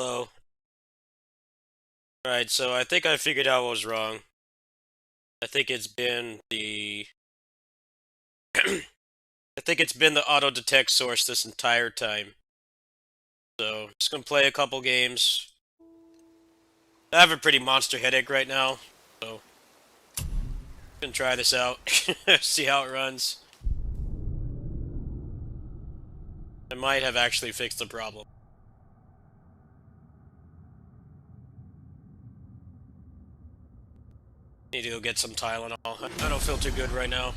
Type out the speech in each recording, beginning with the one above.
Hello. Alright, so I think I figured out what was wrong. I think it's been the I think it's been the auto detect source this entire time. So just gonna play a couple games. I have a pretty monster headache right now, so gonna try this out. See how it runs. I might have actually fixed the problem. Need to go get some Tylenol. I don't feel too good right now.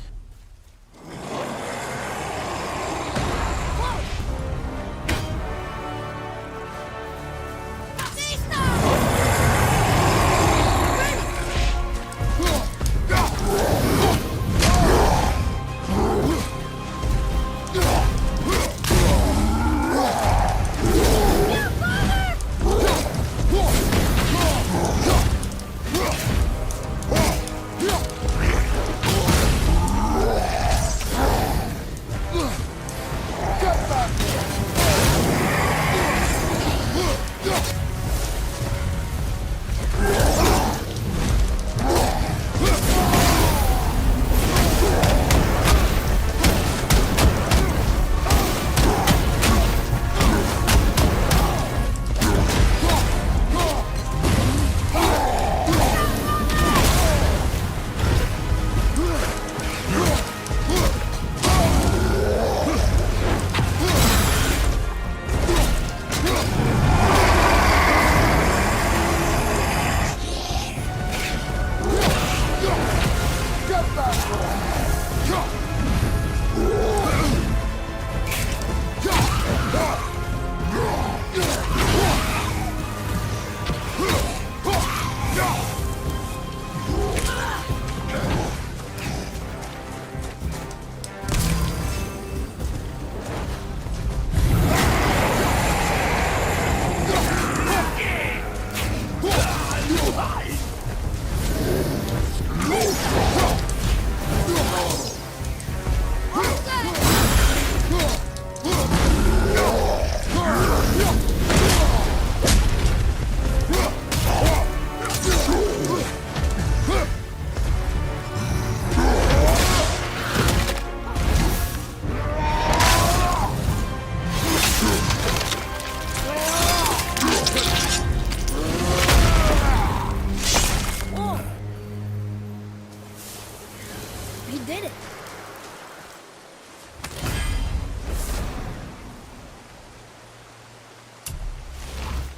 We did it.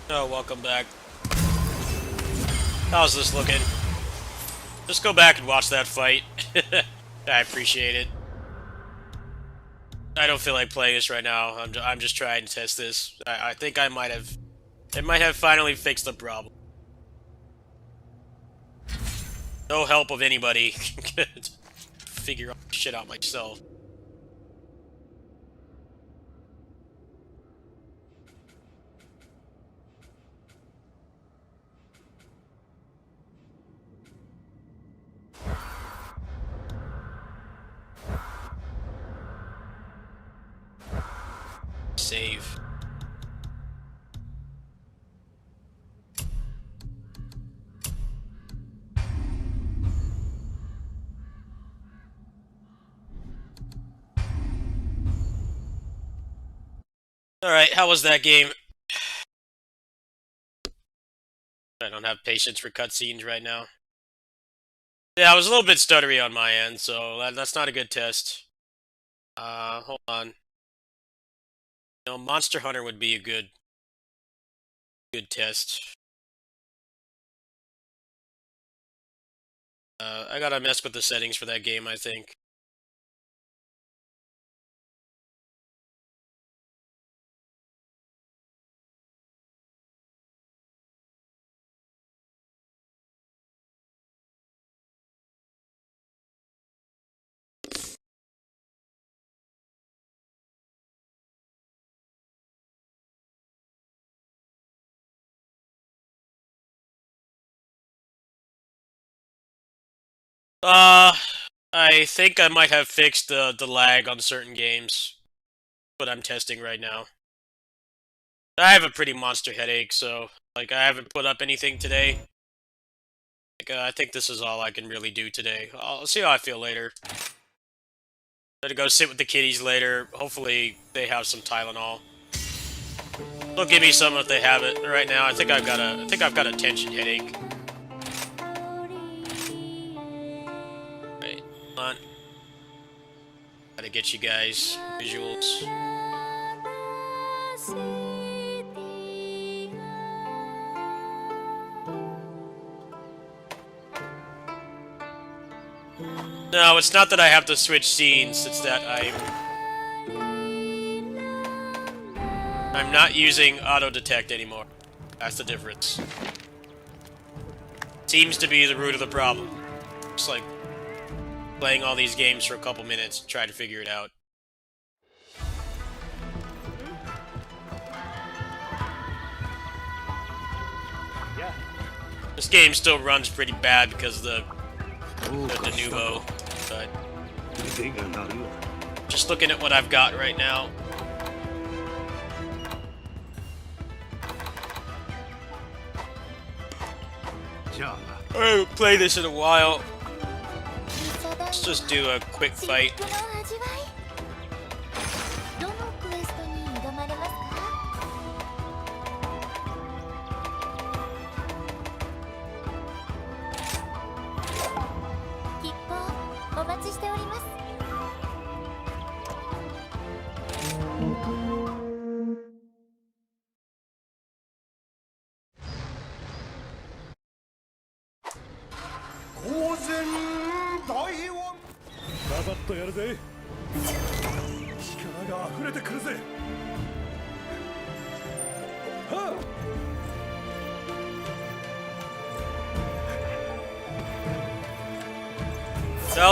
Oh, welcome back. How's this looking? Just go back and watch that fight. I appreciate it. I don't feel like playing this right now. I'm just trying to test this. I think I might have... It might have finally fixed the problem. No help of anybody. Figure shit out myself. Save. Alright, how was that game? I don't have patience for cutscenes right now. Yeah, I was a little bit stuttery on my end, so that's not a good test. Hold on. No, Monster Hunter would be a good test. I gotta mess with the settings for that game, I think. Uh, I think I might have fixed the lag on certain games, but I'm testing right now. I have a pretty monster headache, so like I haven't put up anything today. Like, I think this is all I can really do today. I'll see how I feel later. Gotta go sit with the kitties later. Hopefully they have some Tylenol. They'll give me some if they have it. Right now, I think I've got a tension headache. Wait, hold on. Gotta get you guys visuals. No, it's not that I have to switch scenes, it's that I'm not using auto detect anymore. That's the difference. Seems to be the root of the problem. Just like playing all these games for a couple minutes and try to figure it out. This game still runs pretty bad because of the Denuvo, but just looking at what I've got right now. I haven't played this in a while. Let's just do a quick fight.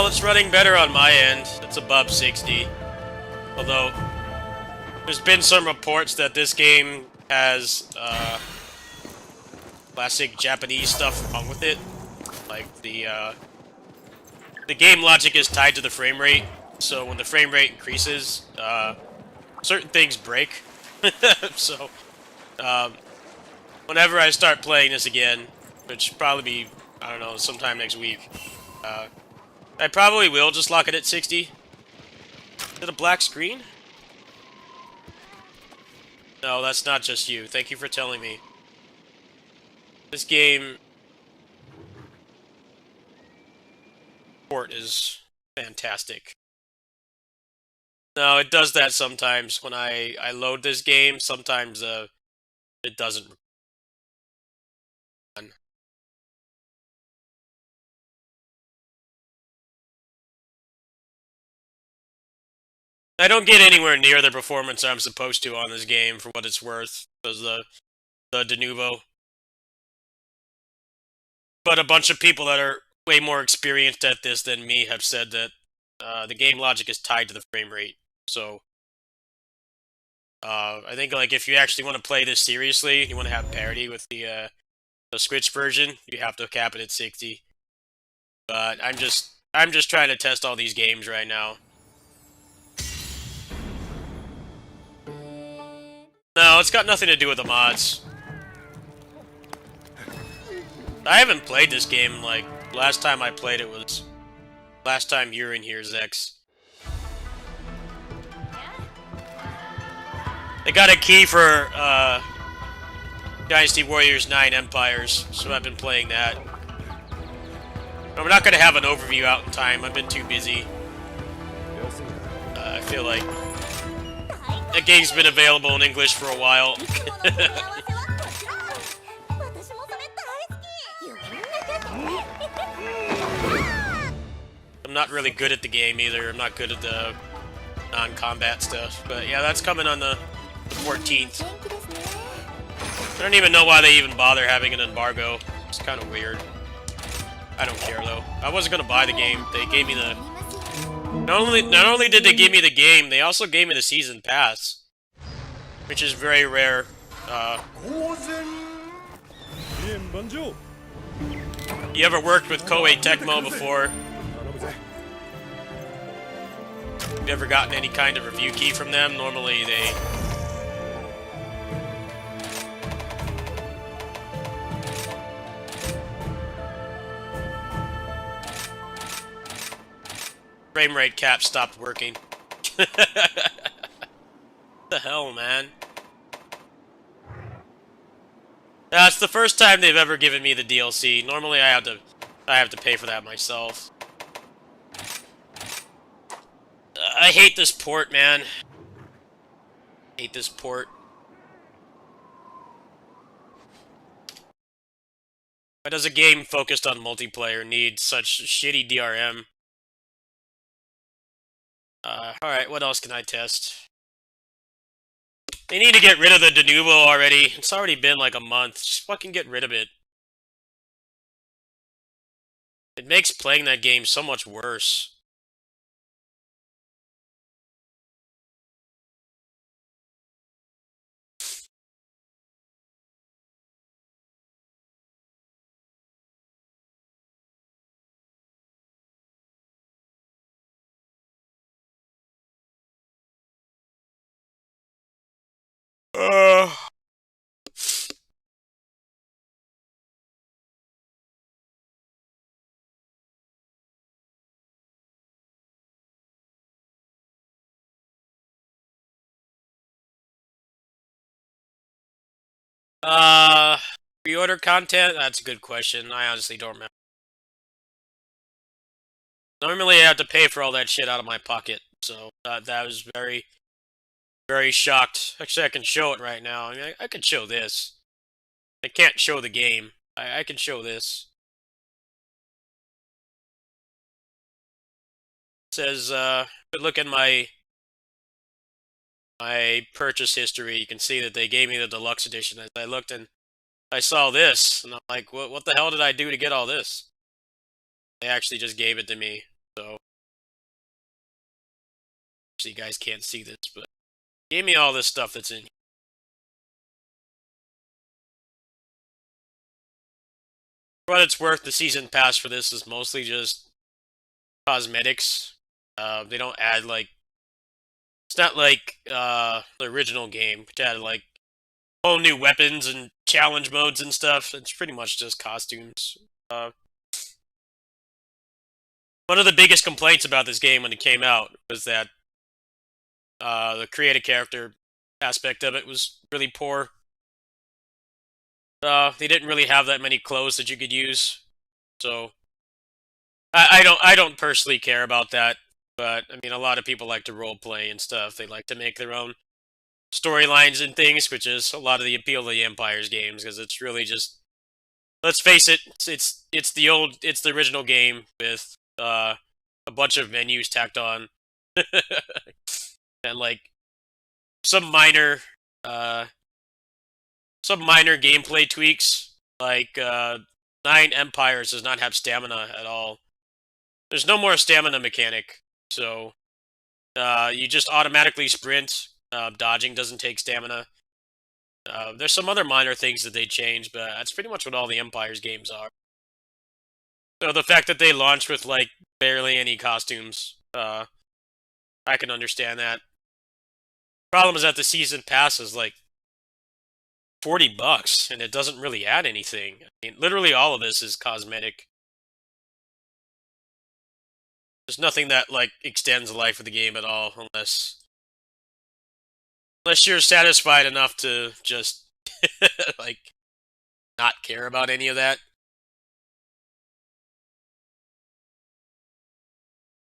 Well, it's running better on my end. It's above 60. Although, there's been some reports that this game has classic Japanese stuff wrong with it. Like, the game logic is tied to the frame rate, so when the frame rate increases, certain things break. So, whenever I start playing this again, which will probably be, I don't know, sometime next week, I probably will just lock it at 60. Is it a black screen? No, that's not just you. Thank you for telling me. This game port is fantastic. No, it does that sometimes when I load this game. Sometimes it doesn't. I don't get anywhere near the performance I'm supposed to on this game for what it's worth, because the Denuvo. But a bunch of people that are way more experienced at this than me have said that the game logic is tied to the frame rate. So I think like if you actually want to play this seriously, you want to have parity with the Switch version, you have to cap it at 60. But I'm just trying to test all these games right now. No, it's got nothing to do with the mods. I haven't played this game, like, last time I played it was last time you were in here, Zex. They got a key for, Dynasty Warriors 9 Empires, so I've been playing that. We're not gonna have an overview out in time, I've been too busy. I feel like that game's been available in English for a while. I'm not really good at the game either. I'm not good at the non-combat stuff. But yeah, that's coming on the 14th. I don't even know why they even bother having an embargo. It's kind of weird. I don't care though. I wasn't gonna buy the game. They gave me the... Not only did they give me the game, they also gave me the season pass, which is very rare. You ever worked with Koei Tecmo before? You ever gotten any kind of review key from them? Normally frame rate cap stopped working. What the hell, man? That's the first time they've ever given me the DLC. Normally I have to pay for that myself. I hate this port, man. I hate this port. Why does a game focused on multiplayer need such shitty DRM? Alright, what else can I test? They need to get rid of the Denuvo already. It's already been like a month. Just fucking get rid of it. It makes playing that game so much worse. Uh, uh, Pre-order content? That's a good question. I honestly don't remember. Normally I have to pay for all that shit out of my pocket, so that was very, very shocked. Actually, I can show it right now. I mean, I could show this. I can't show the game. I can show this. It says, look at my purchase history. You can see that they gave me the deluxe edition. As I looked and I saw this, and I'm like, what the hell did I do to get all this? They actually just gave it to me, so... So you guys can't see this, but... Gave me all this stuff that's in here. For what it's worth, the season pass for this is mostly just cosmetics. They don't add, like... It's not like, the original game, which added, like, whole new weapons and challenge modes and stuff. It's pretty much just costumes. One of the biggest complaints about this game when it came out was that the create a character aspect of it was really poor. They didn't really have that many clothes that you could use, so I don't personally care about that. But I mean, a lot of people like to role play and stuff. They like to make their own storylines and things, which is a lot of the appeal of the Empires games, because it's really just, let's face it, it's the original game with a bunch of menus tacked on, and like some minor uh gameplay tweaks. Like Nine Empires does not have stamina at all. There's no more stamina mechanic, so you just automatically sprint. Dodging doesn't take stamina. There's some other minor things that they changed, but that's pretty much what all the Empires games are. So the fact that they launched with like barely any costumes, I can understand that. Problem is that the season pass is like $40, and it doesn't really add anything. I mean, literally all of this is cosmetic. There's nothing that like extends the life of the game at all, unless you're satisfied enough to just like not care about any of that.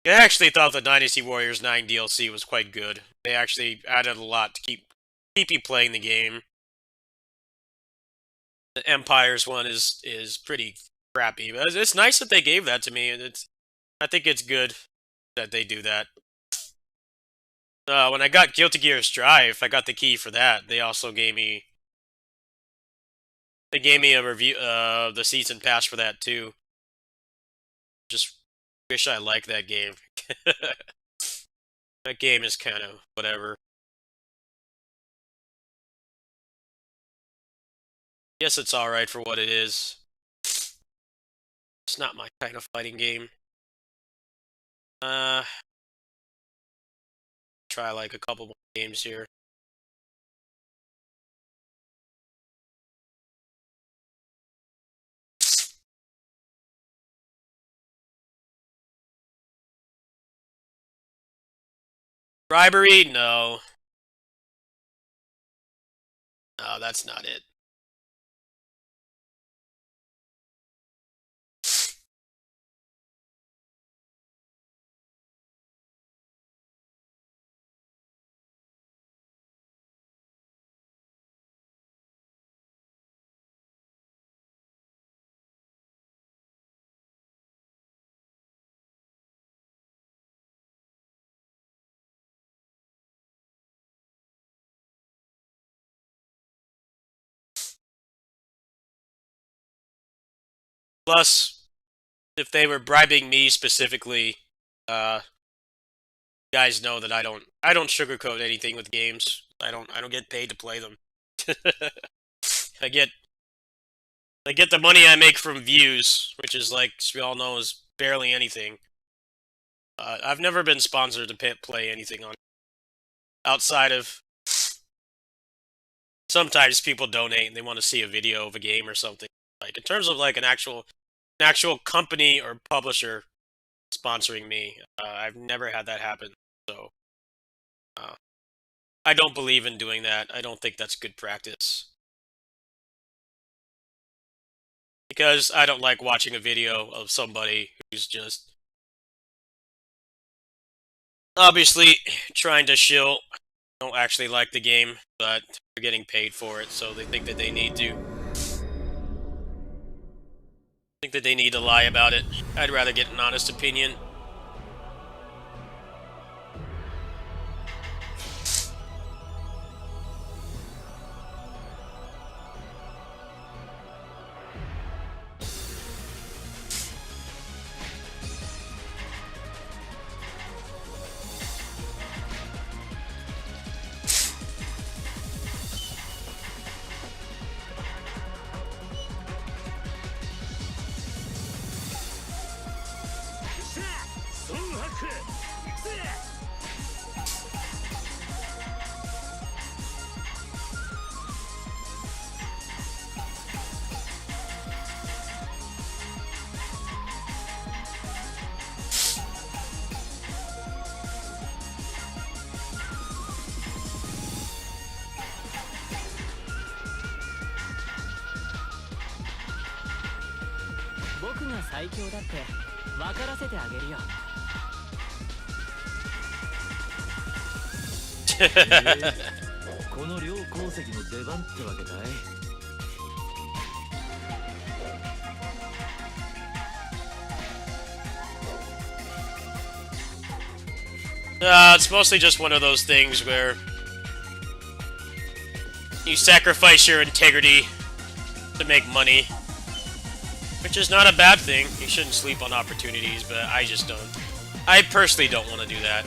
I actually thought the Dynasty Warriors 9 DLC was quite good. They actually added a lot to keep you playing the game. The Empires one is pretty crappy, but it's nice that they gave that to me, and I think it's good that they do that. When I got Guilty Gear Strive, I got the key for that. They also gave me a review the season pass for that too. Just wish I liked that game. That game is kind of whatever. Guess it's alright for what it is. It's not my kind of fighting game. Try like a couple more games here. Bribery? No. No, that's not it. Plus, if they were bribing me specifically, you guys know that I don't sugarcoat anything with games. I don't get paid to play them. I get I get the money I make from views, which is like, as we all know, is barely anything. I've never been sponsored to play anything on outside of sometimes people donate and they want to see a video of a game or something. Like in terms of like an actual company or publisher sponsoring me, I've never had that happen. So uh, I don't believe in doing that. I don't think that's good practice because I don't like watching a video of somebody who's just obviously trying to shill. Don't actually like the game, but they're getting paid for it, so they think that they need to. Think that they need to lie about it. I'd rather get an honest opinion. It's mostly just one of those things where you sacrifice your integrity to make money, which is not a bad thing. You shouldn't sleep on opportunities, but I just don't. I personally don't want to do that.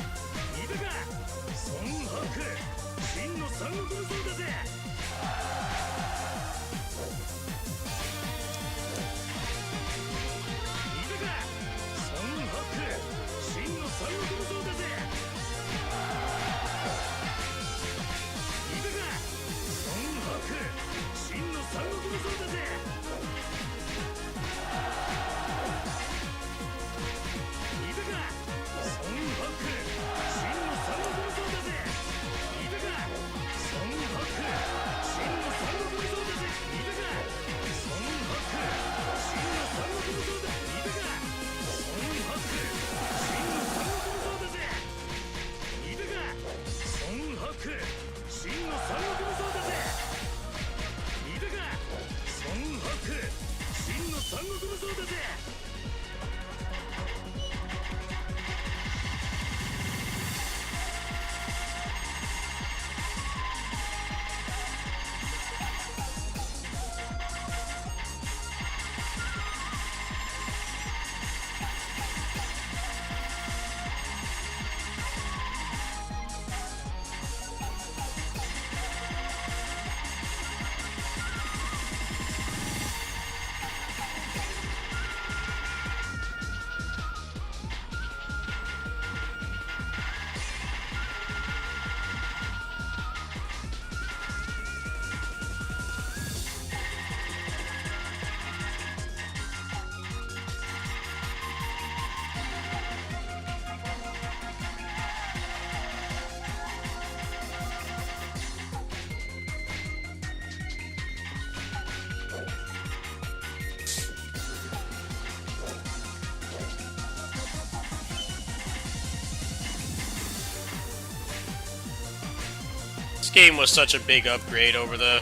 This game was such a big upgrade over the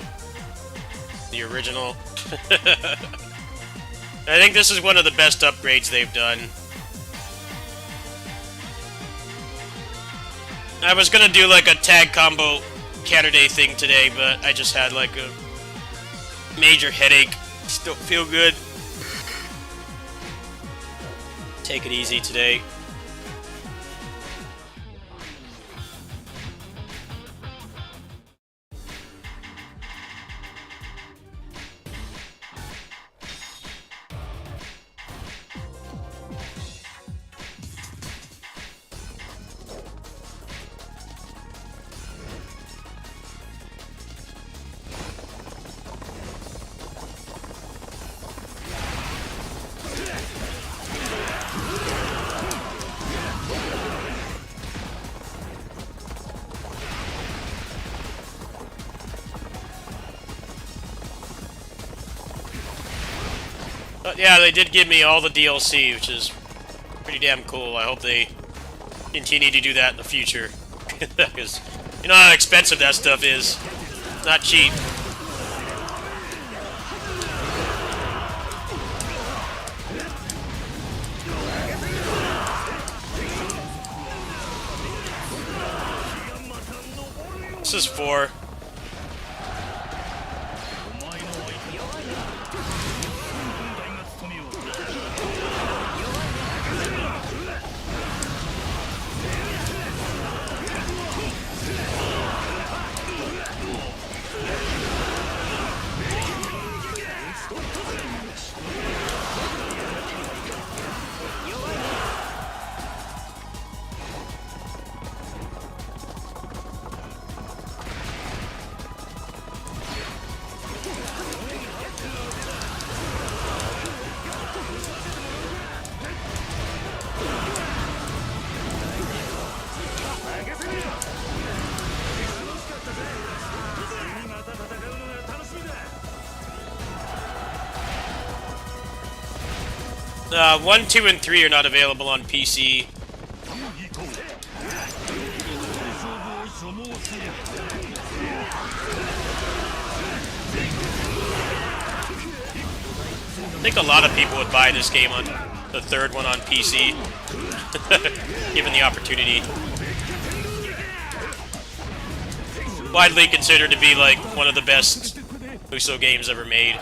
original. I think this is one of the best upgrades they've done. I was gonna do like a tag combo Canada thing today, but I just had like a major headache. Just don't feel good. Take it easy today. But yeah, they did give me all the DLC, which is pretty damn cool. I hope they continue to do that in the future. Because you know how expensive that stuff is. It's not cheap. This is 4. One, 2, and 3 are not available on PC. I think a lot of people would buy this game on the 3rd one on PC, given the opportunity. Widely considered to be like one of the best Musou games ever made.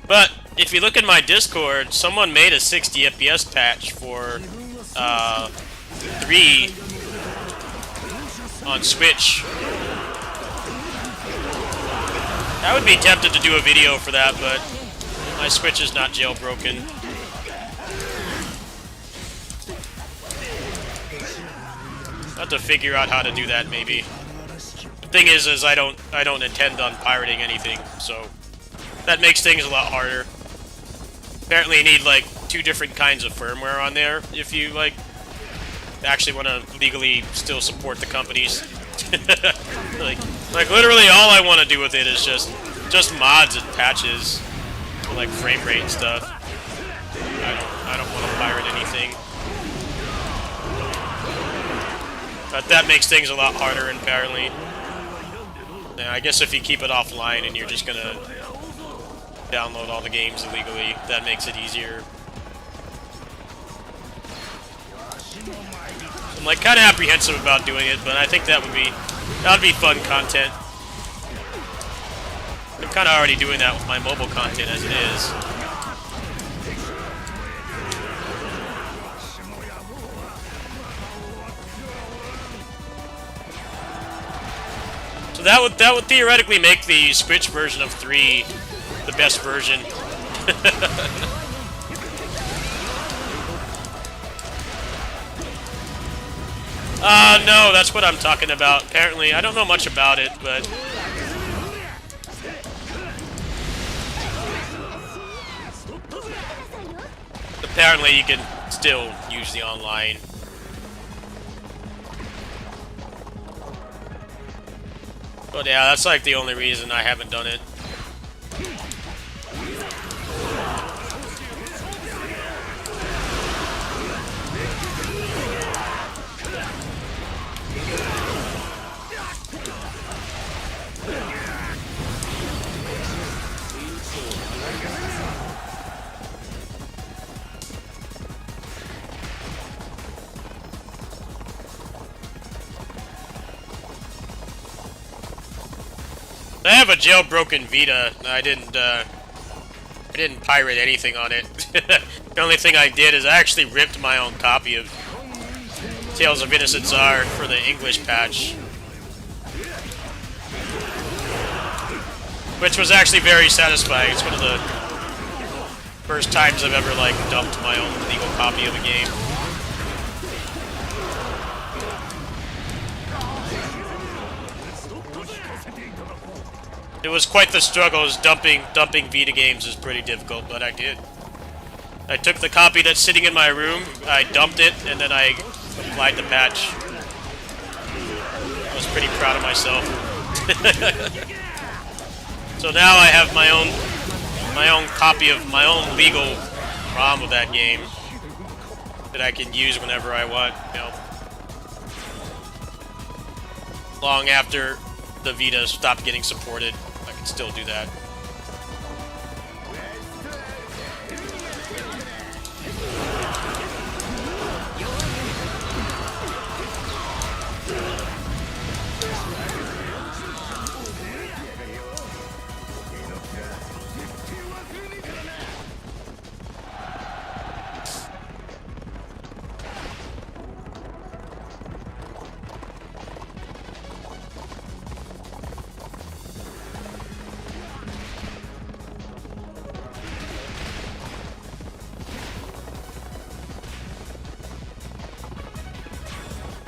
But if you look in my Discord, someone made a 60 FPS patch for 3 on Switch. I would be tempted to do a video for that, but my Switch is not jailbroken. I'll have to figure out how to do that, maybe. The thing is I don't intend on pirating anything, so that makes things a lot harder. Apparently you need like 2 different kinds of firmware on there if you like actually want to legally still support the companies. like literally all I want to do with it is just mods and patches for like frame rate and stuff. I don't want to pirate anything. But that makes things a lot harder apparently. Yeah, I guess if you keep it offline and you're just gonna download all the games illegally, that makes it easier. I'm like kind of apprehensive about doing it, but I think that would be fun content. I'm kind of already doing that with my mobile content as it is. So that would theoretically make the Switch version of 3 the best version. No, that's what I'm talking about. Apparently, I don't know much about it, but apparently you can still use the online. But yeah, that's like the only reason I haven't done it. I have a jailbroken Vita. I didn't pirate anything on it. The only thing I did is I actually ripped my own copy of Tales of Innocent Czar for the English patch, which was actually very satisfying. It's one of the first times I've ever like dumped my own legal copy of a game. It was quite the struggle. Dumping Vita games is pretty difficult, but I did. I took the copy that's sitting in my room, I dumped it, and then I applied the patch. I was pretty proud of myself. So now I have my own copy of my own legal ROM of that game that I can use whenever I want, you know. Long after the Vita stopped getting supported, I can still do that.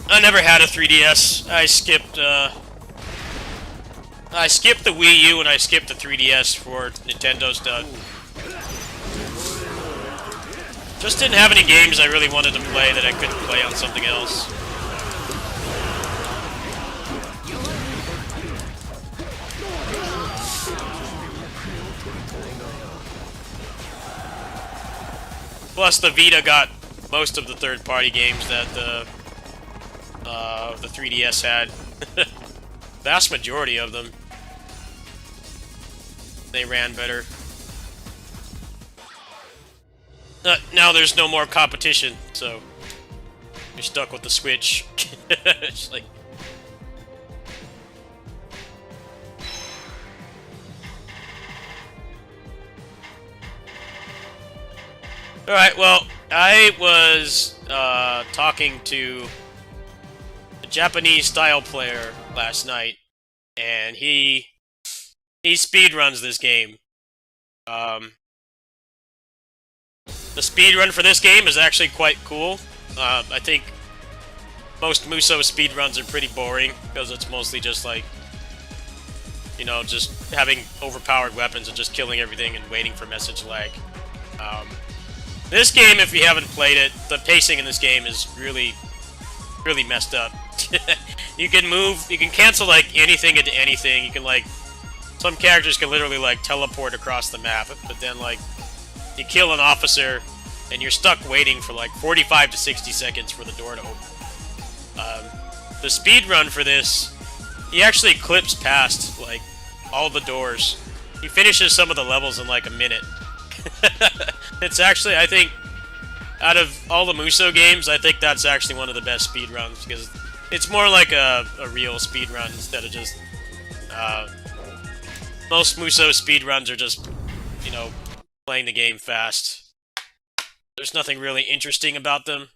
I never had a 3DS. I skipped the Wii U and I skipped the 3DS for Nintendo's done. Just didn't have any games I really wanted to play that I couldn't play on something else. Plus, the Vita got most of the third-party games that the 3DS had. Vast majority of them. They ran better. Now there's no more competition, so you're stuck with the Switch. It's like... Alright, well, I was talking to a Japanese style player last night, and he speedruns this game. The speedrun for this game is actually quite cool. I think most Musou speedruns are pretty boring, because it's mostly just like, you know, just having overpowered weapons and just killing everything and waiting for message lag. This game, if you haven't played it, the pacing in this game is really, really messed up. You can move, you can cancel like anything into anything. You can like, some characters can literally like teleport across the map, but then like, you kill an officer and you're stuck waiting for like 45 to 60 seconds for the door to open. The speed run for this, he actually clips past like all the doors. He finishes some of the levels in like a minute. It's actually, I think, out of all the Musou games, I think that's actually one of the best speedruns, because it's more like a real speedrun instead of just... most Musou speedruns are just, you know, playing the game fast. There's nothing really interesting about them.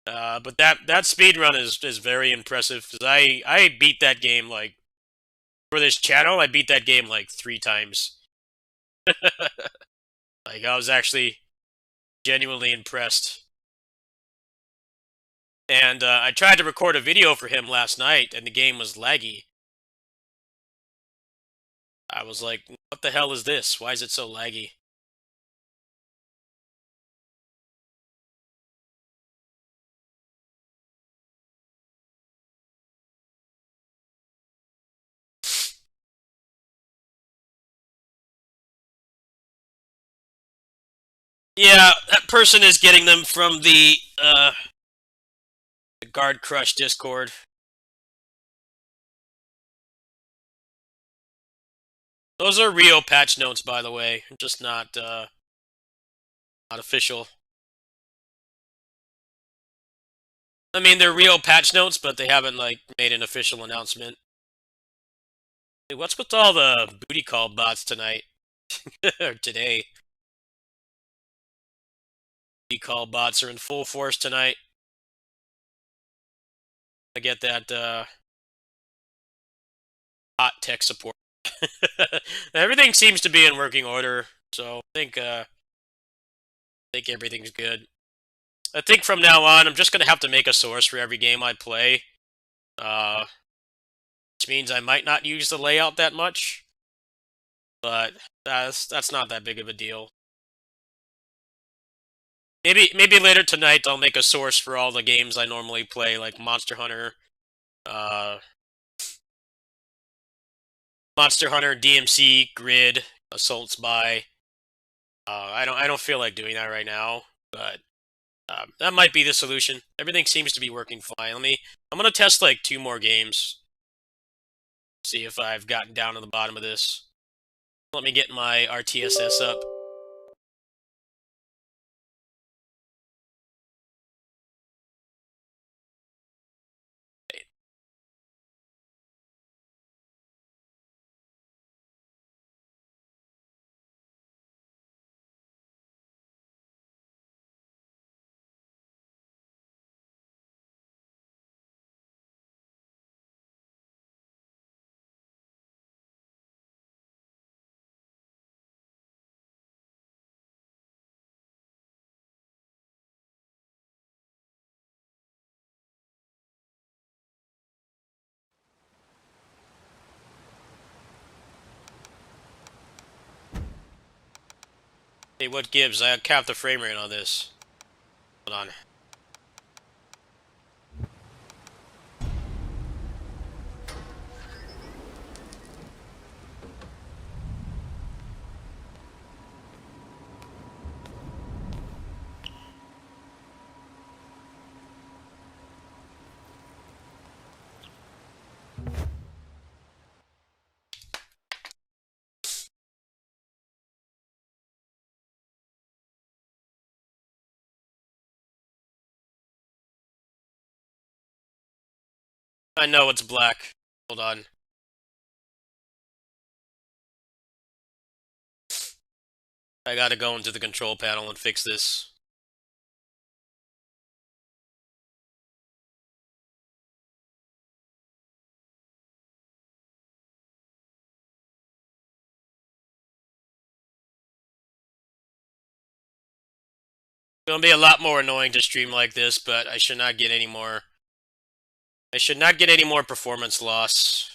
But that speedrun is very impressive, because I beat that game, like, for this channel, I beat that game, like, 3 times. Like, I was actually genuinely impressed. And I tried to record a video for him last night, and the game was laggy. I was like, what the hell is this? Why is it so laggy? Yeah, that person is getting them from the Guard Crush Discord. Those are real patch notes, by the way, just not official. I mean, they're real patch notes, but they haven't like made an official announcement. Hey, what's with all the booty call bots tonight? Or today? Booty call bots are in full force tonight. I get that hot tech support. Everything seems to be in working order, so I think everything's good. I think from now on, I'm just gonna have to make a source for every game I play, uh, which means I might not use the layout that much, but that's not that big of a deal. Maybe later tonight I'll make a source for all the games I normally play, like uh, Monster Hunter, DMC, Grid, Assault Spy. I don't feel like doing that right now, but that might be the solution. Everything seems to be working fine. I'm gonna test like 2 more games, see if I've gotten down to the bottom of this. Let me get my RTSS up. Hey, what gives? I capped the frame rate on this. Hold on. I know it's black. Hold on. I gotta go into the control panel and fix this. It's gonna be a lot more annoying to stream like this, but I should not get any more. I should not get any more performance loss.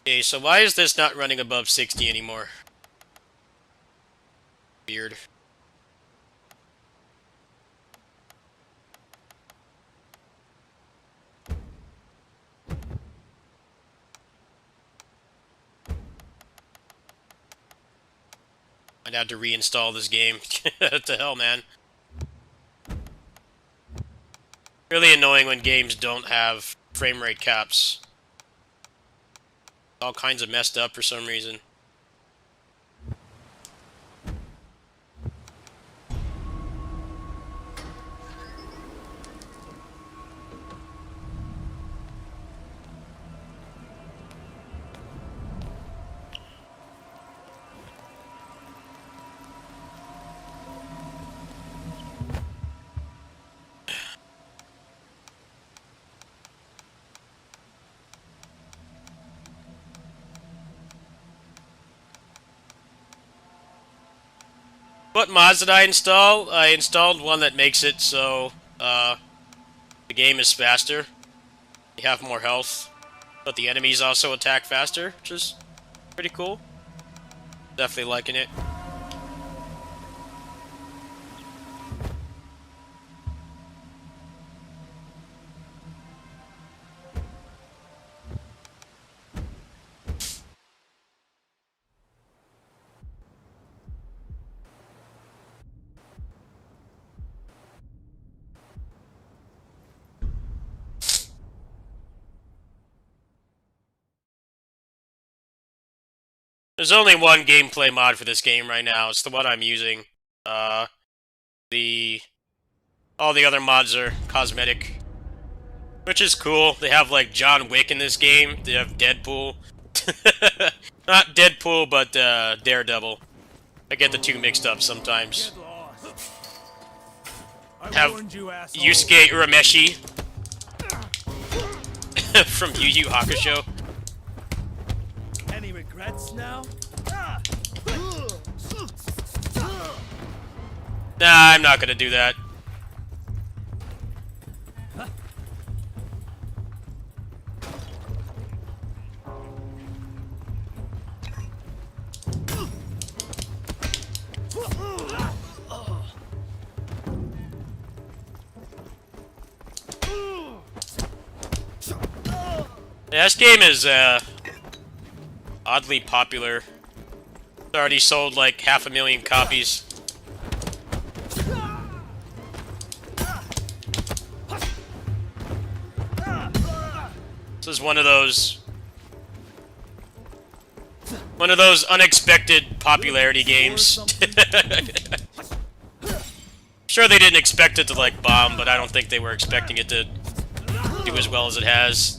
Okay, so why is this not running above 60 anymore? Weird. I'd have to reinstall this game. What the hell, man? Really annoying when games don't have frame rate caps. All kinds of messed up for some reason. What mods did I install? I installed one that makes it so the game is faster. You have more health, but the enemies also attack faster, which is pretty cool. Definitely liking it. There's only one gameplay mod for this game right now. It's the one I'm using. All the other mods are cosmetic, which is cool. They have like John Wick in this game. They have Deadpool. Not Deadpool, but Daredevil. I get the two mixed up sometimes. Have Yusuke Urameshi from Yu Yu Hakusho. Any regrets now? Nah, I'm not gonna do that. Yeah, this game is oddly popular. It's already sold like 500,000 copies. This is one of those unexpected popularity games. Sure, they didn't expect it to like bomb, but I don't think they were expecting it to do as well as it has.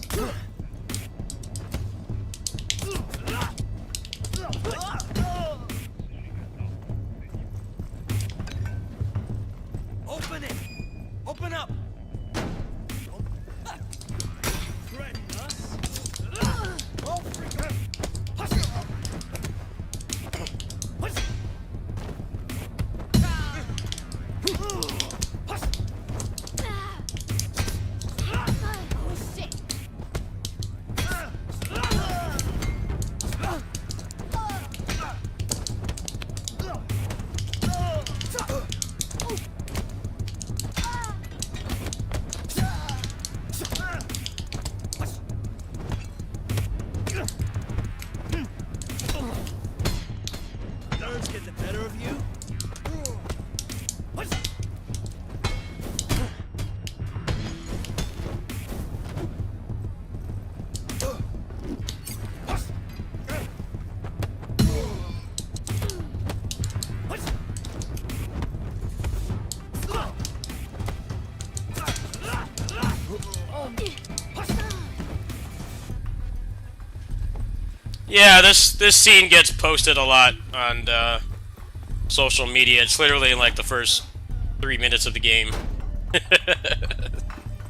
Open it! Open up! Threaten us? Oh, freak! Nerves get the better of you? Yeah, this scene gets posted a lot on social media. It's literally in like the first 3 minutes of the game.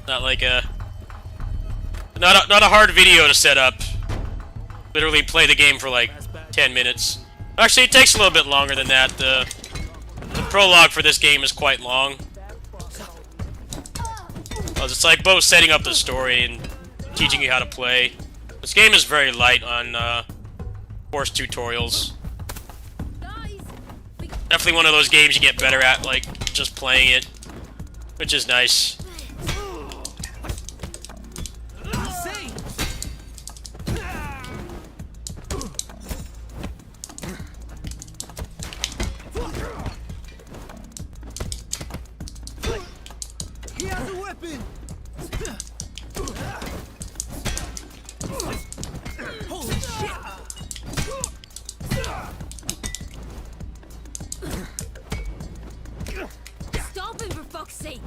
Not like not a hard video to set up. Literally play the game for like 10 minutes. Actually, it takes a little bit longer than that. The prologue for this game is quite long. It's like both setting up the story and teaching you how to play. This game is very light on course tutorials. Definitely one of those games you get better at, like, just playing it, which is nice. He has a weapon! Holy shit! Stop him, for fuck's sake!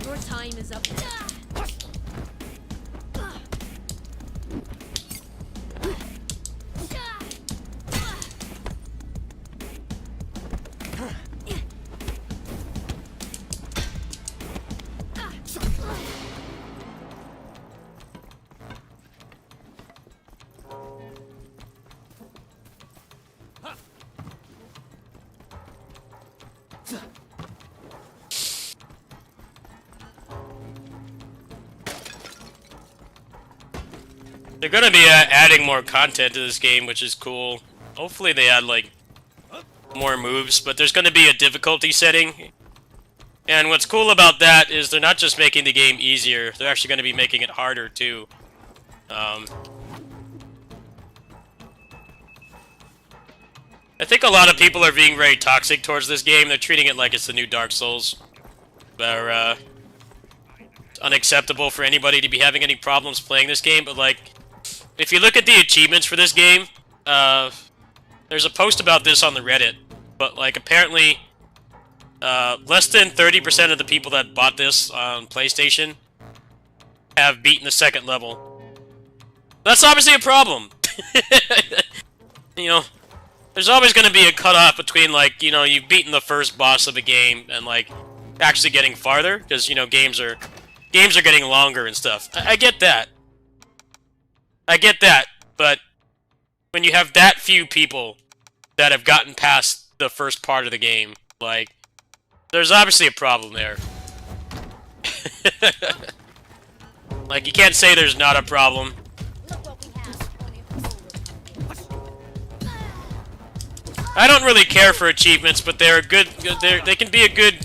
Your time is up. They're gonna be adding more content to this game, which is cool. Hopefully they add, like, more moves, but there's gonna be a difficulty setting. And what's cool about that is they're not just making the game easier, they're actually gonna be making it harder, too. I think a lot of people are being very toxic towards this game. They're treating it like it's the new Dark Souls. where it's unacceptable for anybody to be having any problems playing this game. But like, if you look at the achievements for this game, there's a post about this on the Reddit. But like, apparently, less than 30% of the people that bought this on PlayStation have beaten the second level. That's obviously a problem. You know, there's always going to be a cutoff between, like, you know, you've beaten the first boss of a game and, like, actually getting farther, because, you know, games are getting longer and stuff. I get that. I get that, but when you have that few people that have gotten past the first part of the game, like, there's obviously a problem there. Like, you can't say there's not a problem. I don't really care for achievements, but they're good. They can be a good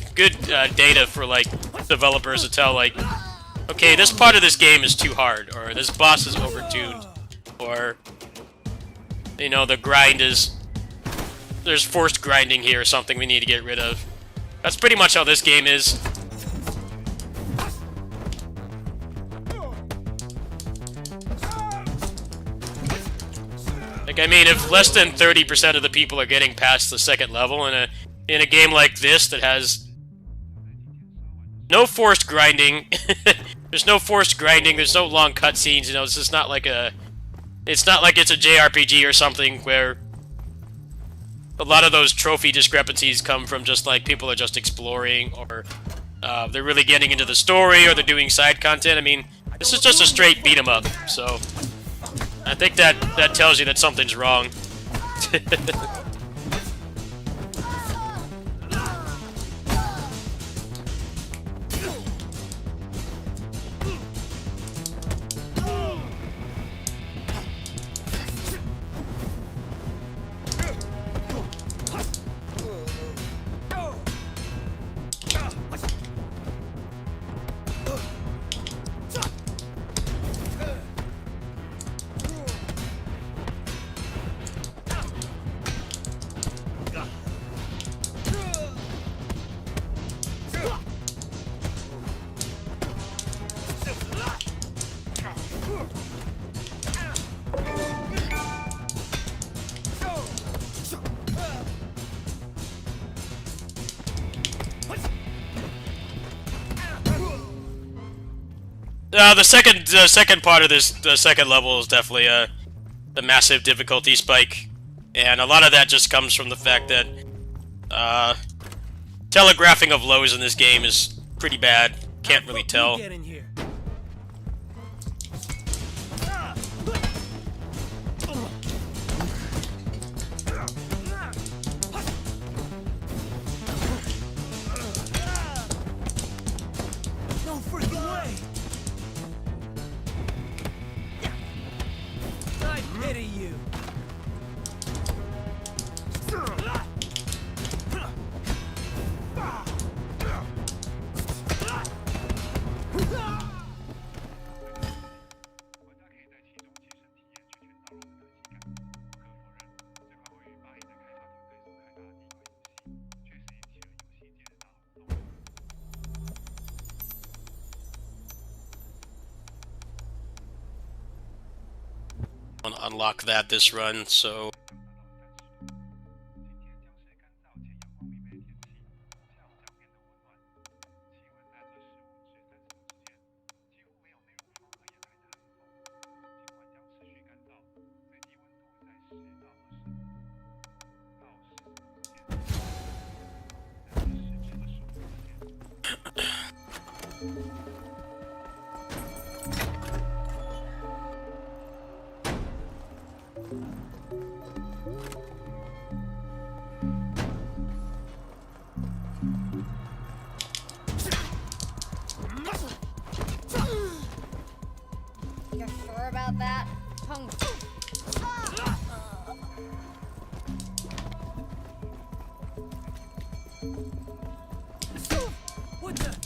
data for like developers to tell, like, okay, this part of this game is too hard, or this boss is overtuned, or, you know, the grind is, there's forced grinding here or something we need to get rid of. That's pretty much how this game is. Like, I mean, if less than 30% of the people are getting past the second level in a game like this that has no forced grinding, there's no forced grinding, there's no long cutscenes, you know, it's just not like it's not like it's a JRPG or something where a lot of those trophy discrepancies come from just like people are just exploring, or they're really getting into the story, or they're doing side content. I mean, this is just a straight beat 'em up, so I think that tells you that something's wrong. The second part of this, the second level, is definitely the massive difficulty spike, and a lot of that just comes from the fact that telegraphing of lows in this game is pretty bad. Can't really tell. Get in here. No freaking way. I pity you. I want to unlock that this run, so You're sure about that? Tongue. What the?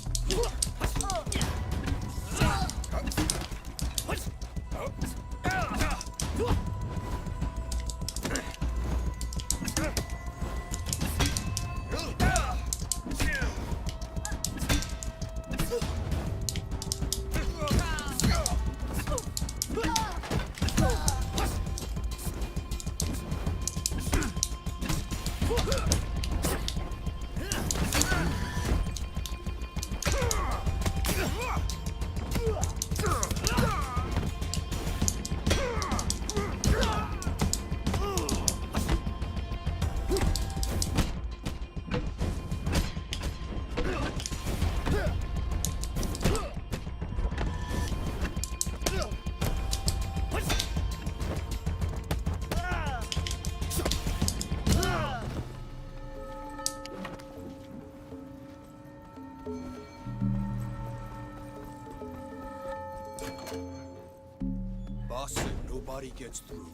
Boss said nobody gets through.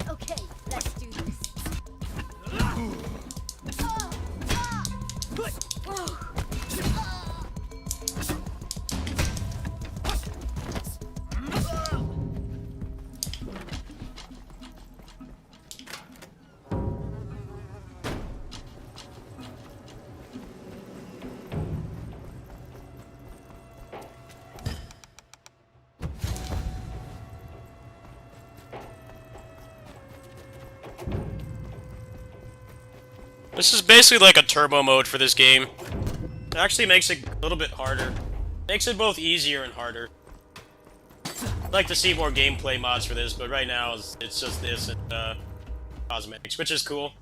Okay, let's do this. This is basically like a turbo mode for this game. It actually makes it a little bit harder. Makes it both easier and harder. I'd like to see more gameplay mods for this, but right now it's just this and cosmetics, which is cool.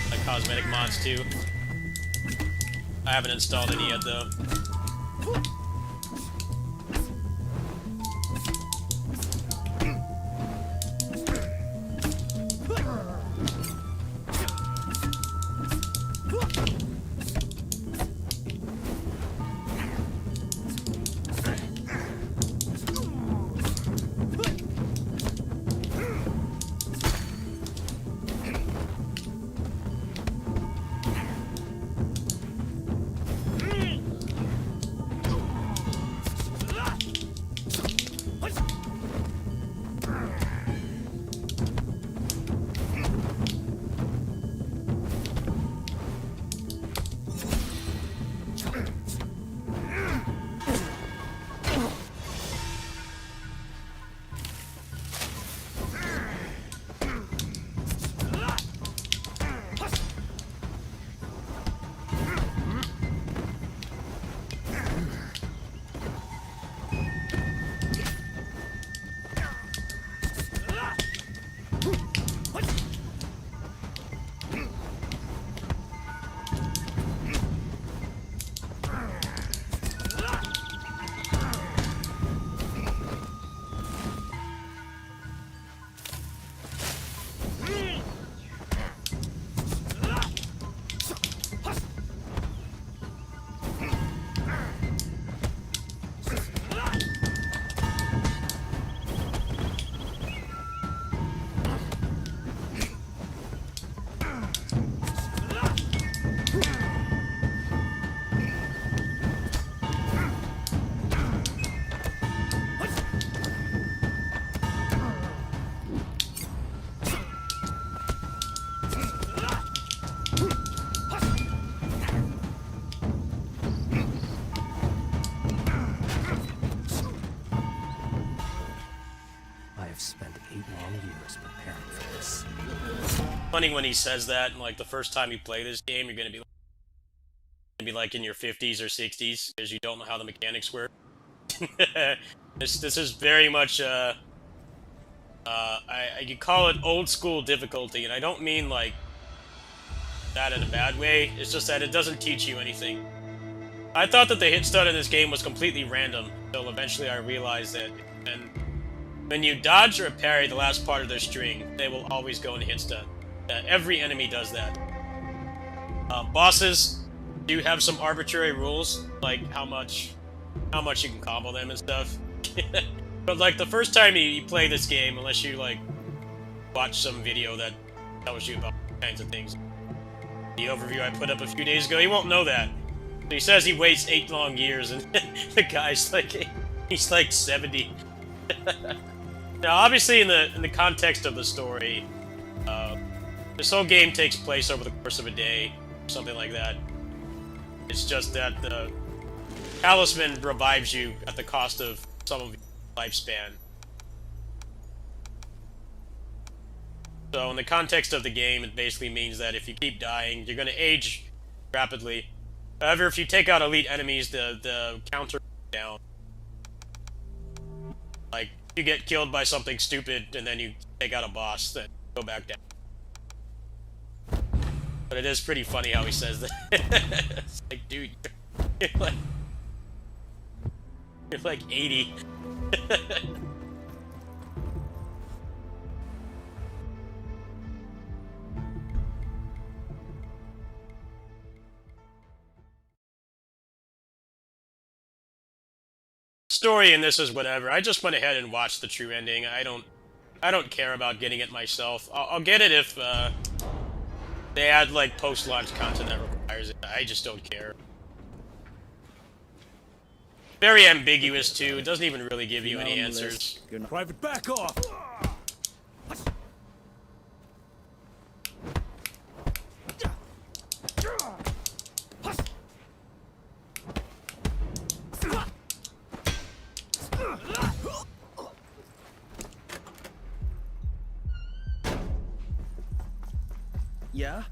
Like cosmetic mods too. I haven't installed any yet though. Funny when he says that, and like the first time you play this game, you're gonna be like in your 50s or 60s because you don't know how the mechanics work. This is very much I could call it old school difficulty, and I don't mean like that in a bad way. It's just that it doesn't teach you anything. I thought that the hit stun in this game was completely random until eventually I realized that when you dodge or parry the last part of their string, they will always go into hit stun. Every enemy does that. Bosses do have some arbitrary rules, like how much you can combo them and stuff. But like the first time you play this game, unless you like watch some video that tells you about all kinds of things, the overview I put up a few days ago, you won't know that. He says he waits 8 long years, and the guy's like, he's like 70. Now, obviously, in the context of the story, this whole game takes place over the course of a day, something like that. It's just that the talisman revives you at the cost of some of your lifespan. So in the context of the game, it basically means that if you keep dying, you're going to age rapidly. However, if you take out elite enemies, the counter goes down. Like, you get killed by something stupid, and then you take out a boss, then go back down. But it is pretty funny how he says that. It's like, dude, you're like 80. Story in this is whatever. I just went ahead and watched the true ending. I don't care about getting it myself. I'll get it if they add like post-launch content that requires it. I just don't care. Very ambiguous too. It doesn't even really give you any answers. Private, back off! Yeah?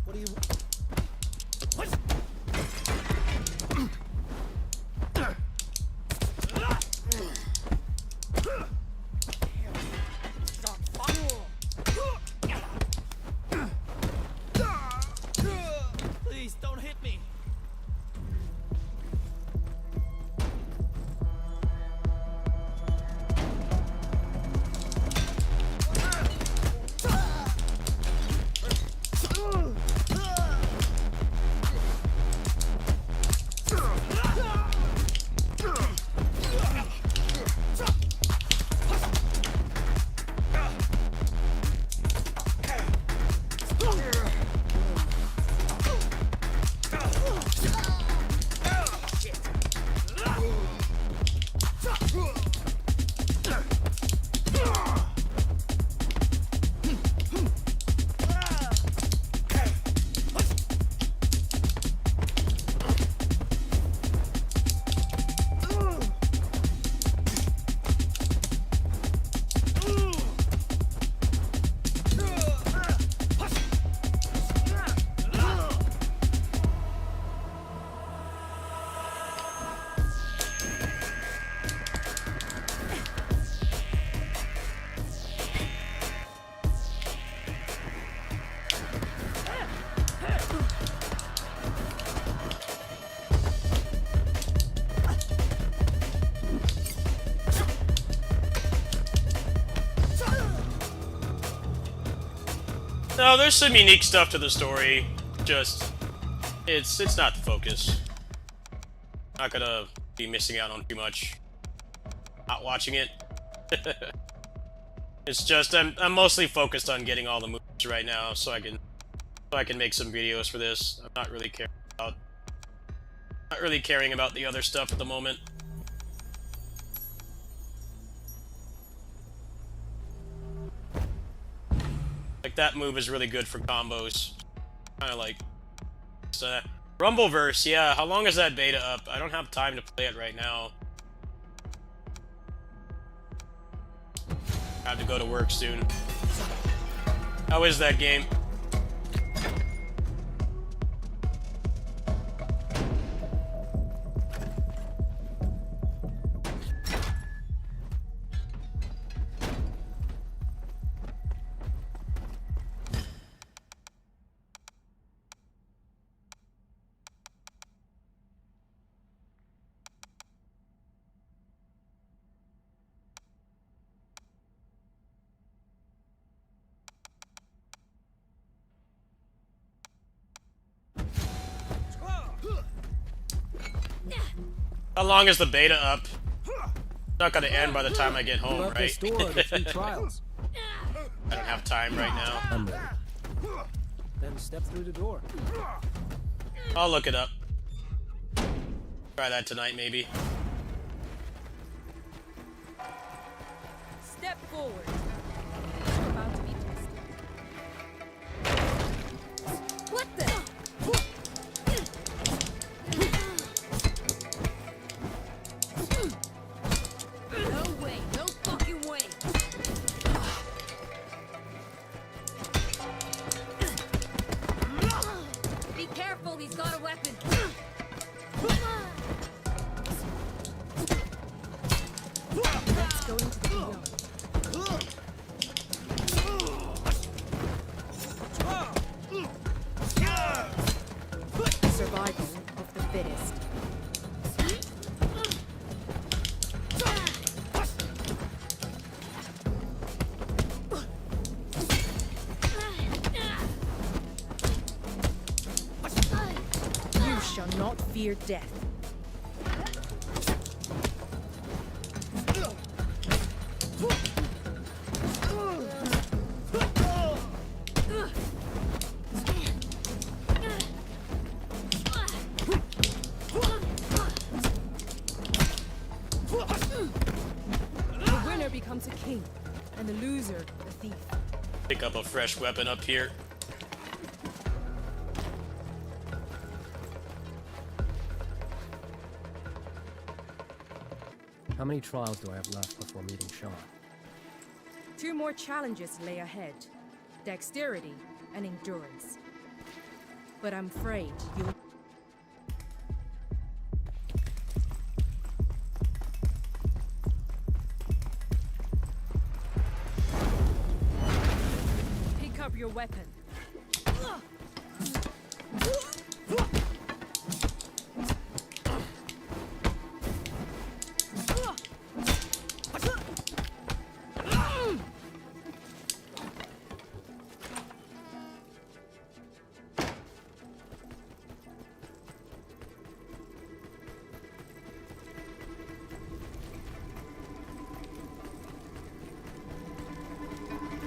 What do you... Please, don't hit me! No, there's some unique stuff to the story. Just, it's not the focus. Not gonna be missing out on too much. Not watching it. It's just I'm mostly focused on getting all the moves right now, so I can make some videos for this. I'm not really caring about the other stuff at the moment. Like, that move is really good for combos. Kind of like... Rumbleverse, yeah, how long is that beta up? I don't have time to play it right now. I have to go to work soon. How is that game? How long is the beta up? It's not gonna end by the time I get home, About right? this door are the free trials. I don't have time right now. I'm ready. Then step through the door. I'll look it up. Try that tonight, maybe. Step forward. You're about to be tested. What the? No way, no fucking way. shall not fear death. The winner becomes a king, and the loser a thief. Pick up a fresh weapon up here. How many trials do I have left before meeting Sean? 2 more challenges lay ahead. Dexterity and endurance. But I'm afraid you'll... Pick up your weapon.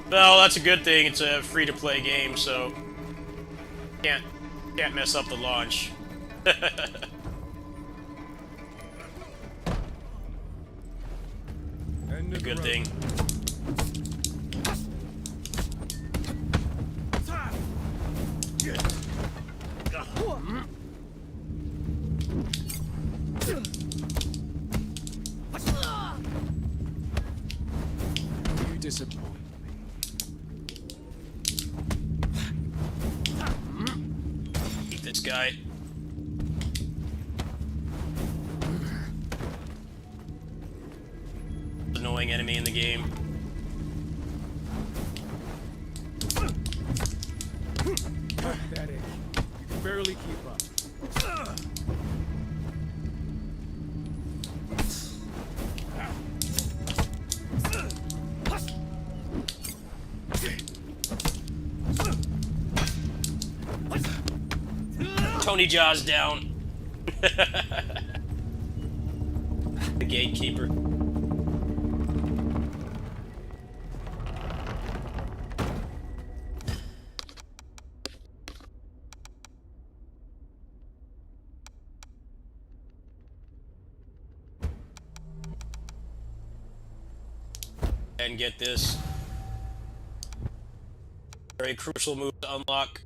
Well, that's a good thing. It's a free-to-play game, so can't mess up the launch. End A of the good road. thing. You disappoint. Eat this guy. Annoying enemy in the game. Pathetic. You can barely keep up. Tony Jaw's down. The gatekeeper. And get this very crucial move to unlock.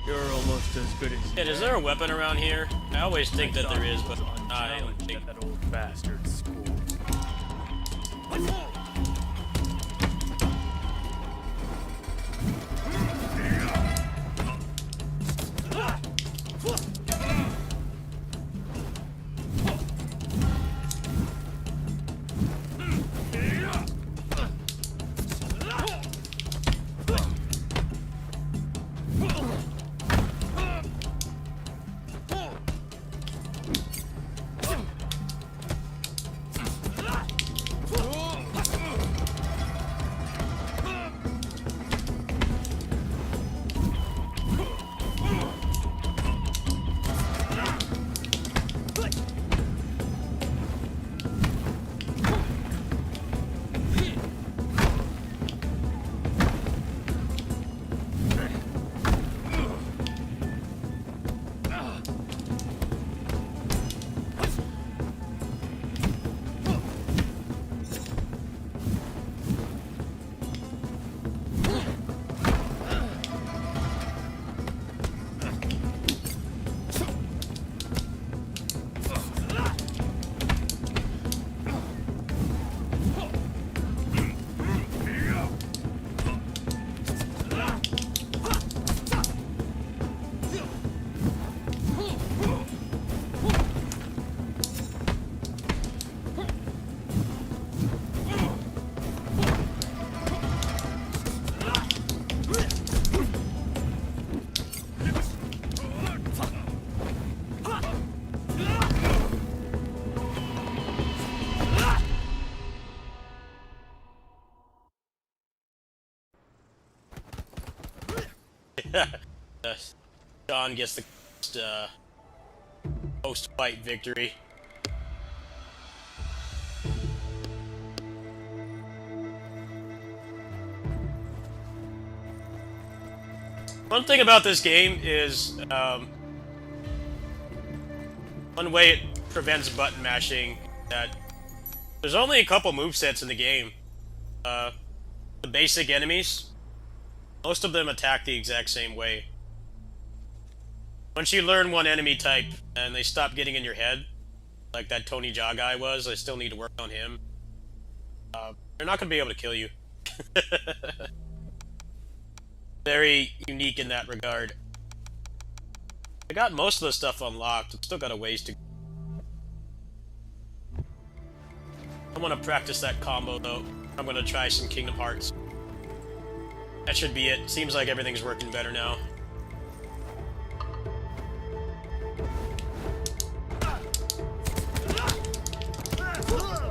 You're almost as good as Yeah, is there a weapon around here? I always think that there is, but I don't think. at that old bastard school. Sean gets the post-fight victory. One thing about this game is, one way it prevents button mashing, that there's only a couple movesets in the game. The basic enemies, most of them attack the exact same way. Once you learn one enemy type, and they stop getting in your head, like that Tony Jaa guy was, I still need to work on him. They're not going to be able to kill you. Very unique in that regard. I got most of the stuff unlocked. I've still got a ways to go. I want to practice that combo though. I'm going to try some Kingdom Hearts. That should be it. Seems like everything's working better now.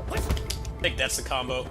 I think that's the combo.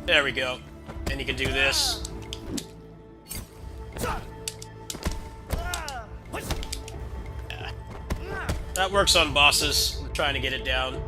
There we go. And you can do this. Yeah. That works on bosses. I'm trying to get it down.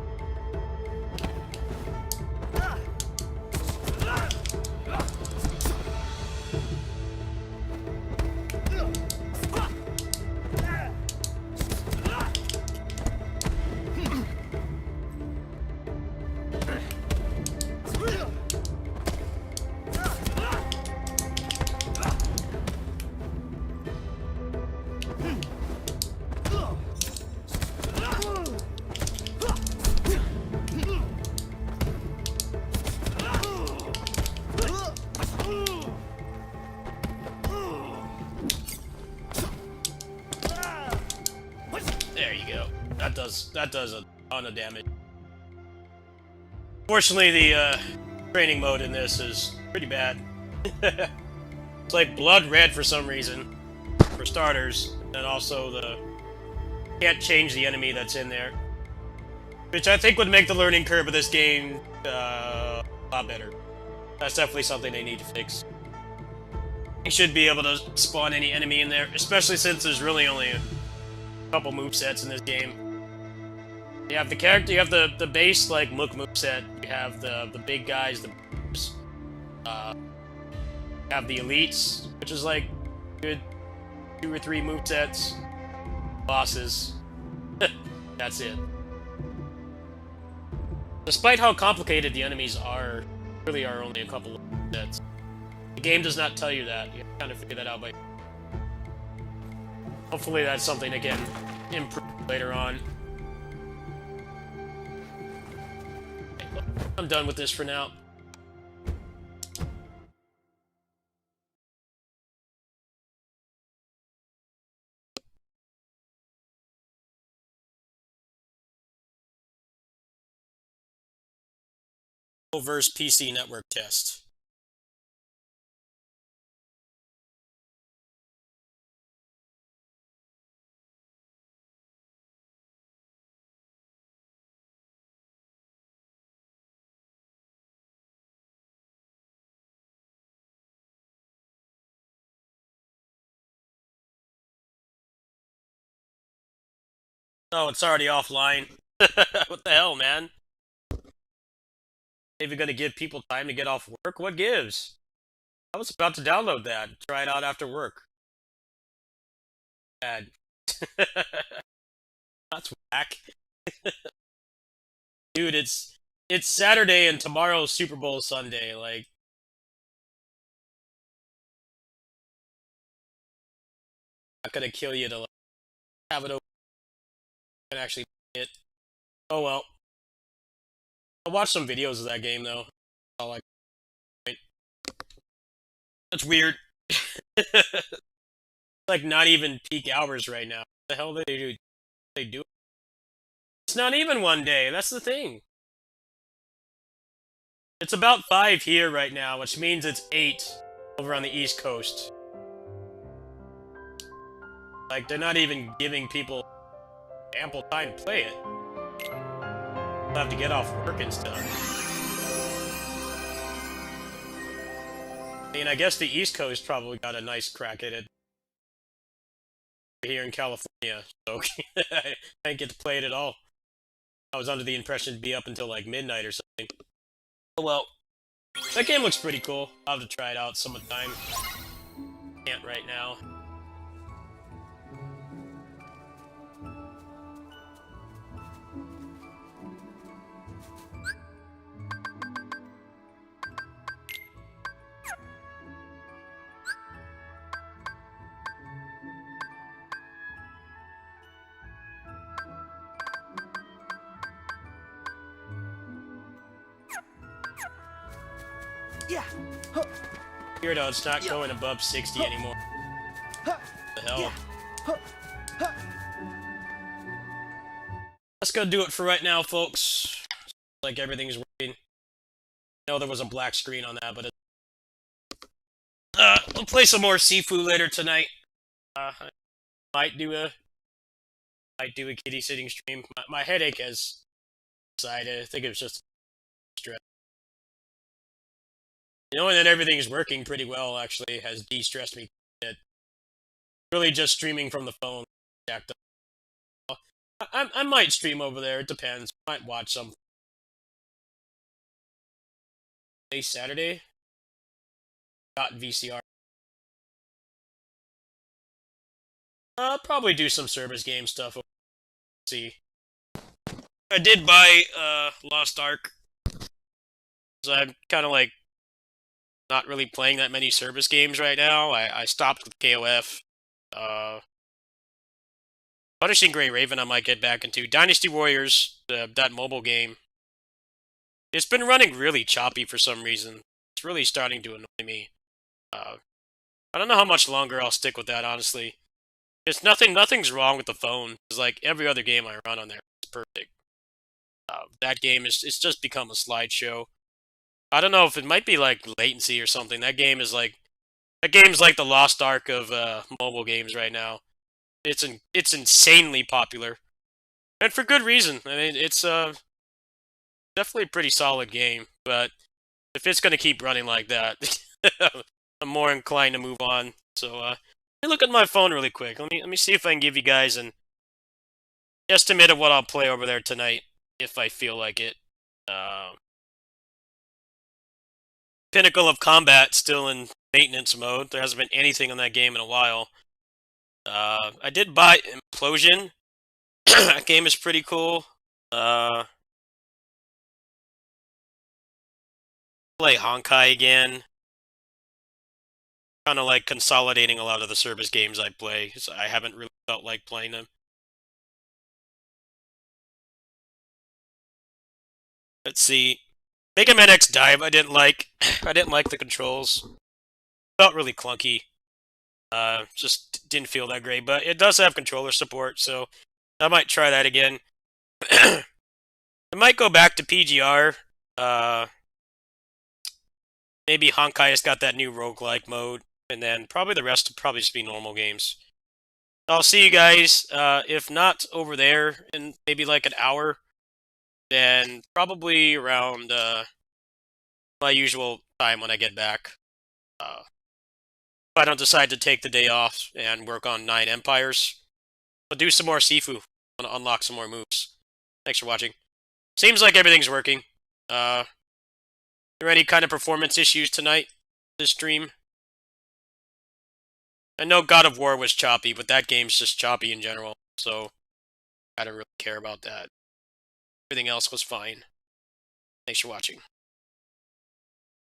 That does a ton of damage. Fortunately, the training mode in this is pretty bad. It's like blood red for some reason, for starters, and also the can't change the enemy that's in there, which I think would make the learning curve of this game a lot better. That's definitely something they need to fix. You should be able to spawn any enemy in there, especially since there's really only a couple movesets in this game. You have the character, you have the base, like, Mook moveset, you have the big guys, you have the elites, which is like good 2 or 3 movesets, bosses. That's it. Despite how complicated the enemies are, really are only a couple of movesets. The game does not tell you that. You have to kind of figure that out by... Hopefully that's something that can improve later on. I'm done with this for now. Versus PC network test. Oh, it's already offline. What the hell, man? Even gonna give people time to get off work? What gives? I was about to download that, try it out after work. Bad. That's whack. Dude, it's Saturday and tomorrow's Super Bowl Sunday. Like, not gonna kill you to like, have it open and actually play it. Oh well. I'll watch some videos of that game though. I'll like. That's weird. Like not even peak hours right now. What the hell do they do? They do. It's not even one day. That's the thing. It's about 5 here right now, which means it's 8 over on the East Coast. Like they're not even giving people ample time to play it. They'll have to get off work and stuff. I mean, I guess the East Coast probably got a nice crack at it here in California, so I didn't get to play it at all. I was under the impression it'd be up until like midnight or something. Oh well. That game looks pretty cool. I'll have to try it out sometime. Can't right now. Yeah. Weird how it's not going above 60 anymore. What the hell? That's gonna do it for right now, folks. Like everything's working. I know there was a black screen on that, but we'll play some more Sifu later tonight. I might do a kitty sitting stream. My headache has subsided. I think it was just stress. Knowing that everything's working pretty well actually has de-stressed me a bit. Really just streaming from the phone jacked up. I might stream over there, it depends. I might watch something. Today's Saturday? Got VCR. Probably do some service game stuff. See. I did buy Lost Ark. So I'm kinda like not really playing that many service games right now. I stopped with KOF. Punishing Grey Raven I might get back into. Dynasty Warriors, that mobile game. It's been running really choppy for some reason. It's really starting to annoy me. I don't know how much longer I'll stick with that, honestly. It's nothing's wrong with the phone. It's like every other game I run on there is perfect. That game it's just become a slideshow. I don't know if it might be like latency or something. That game's like the Lost Ark of mobile games right now. It's insanely popular, and for good reason. I mean, it's definitely a pretty solid game. But if it's gonna keep running like that, I'm more inclined to move on. So let me look at my phone really quick. Let me see if I can give you guys an estimate of what I'll play over there tonight if I feel like it. Pinnacle of Combat still in maintenance mode. There hasn't been anything on that game in a while. I did buy Implosion. That game is pretty cool. Play Honkai again. Kind of like consolidating a lot of the service games I play, because I haven't really felt like playing them. Let's see. Mega Man X Dive, I didn't like. I didn't like the controls. Felt really clunky. Just didn't feel that great. But it does have controller support, so I might try that again. I might go back to PGR. Maybe Honkai has got that new roguelike mode, and then probably the rest will probably just be normal games. I'll see you guys, if not over there in maybe like an hour, then probably around my usual time when I get back. If I don't decide to take the day off and work on 9 Empires, I'll do some more Sifu. I want to unlock some more moves. Thanks for watching. Seems like everything's working. Are there any kind of performance issues tonight, this stream? I know God of War was choppy, but that game's just choppy in general, so I don't really care about that. Everything else was fine. Thanks for watching.